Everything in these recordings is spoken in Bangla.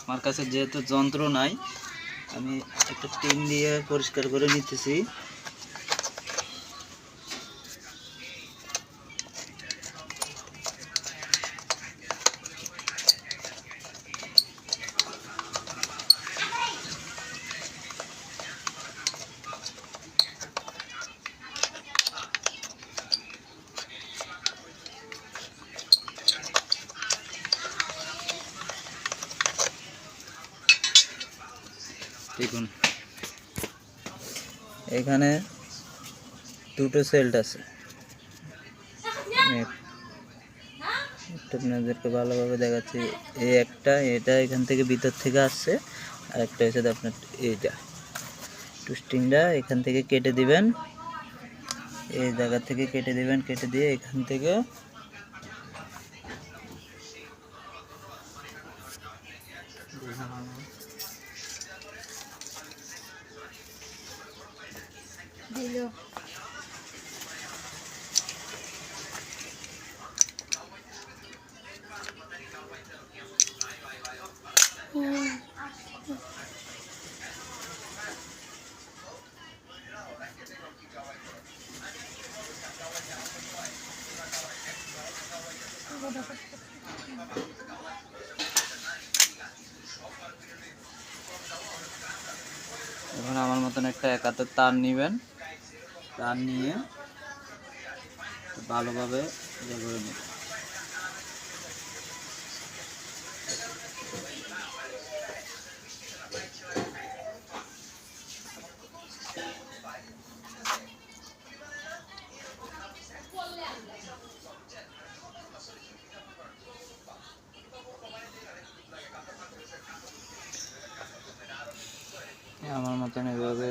আমার কাছে যেহেতু যন্ত্র নাই, আমি একটা টিন দিয়ে পরিষ্কার করে নিতেছি। দেখুন এখানে দুটো সেল্ট আছে, আপনাদেরকে ভালোভাবে দেখাচ্ছি। এই একটা, এটা এখান থেকে ভিতর থেকে আসছে, আর একটা হচ্ছে আপনার এইটা টুস্টিংটা এখান থেকে কেটে দিবেন, এই জায়গা থেকে কেটে দিবেন, কেটে দিয়ে এখান থেকে এখন আমার মতন একটা একাতে তার নেবেন, তার নিয়ে ভালোভাবে ইয়ে করে নেবেন। আমার মতন এভাবে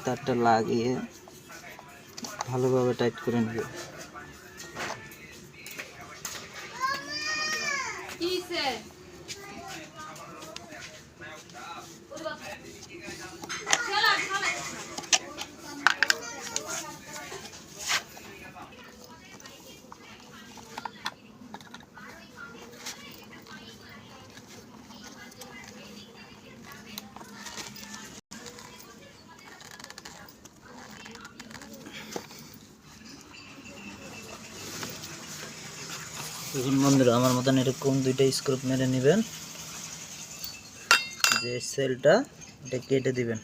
তারটা লাগিয়ে ভালোভাবে টাইট করে নেবে। দেখুন বন্ধুরা, আমার মতন এরকম দুইটা স্ক্রু মেরে নেবেন, যে সেলটা এটা কেটে দিবেন।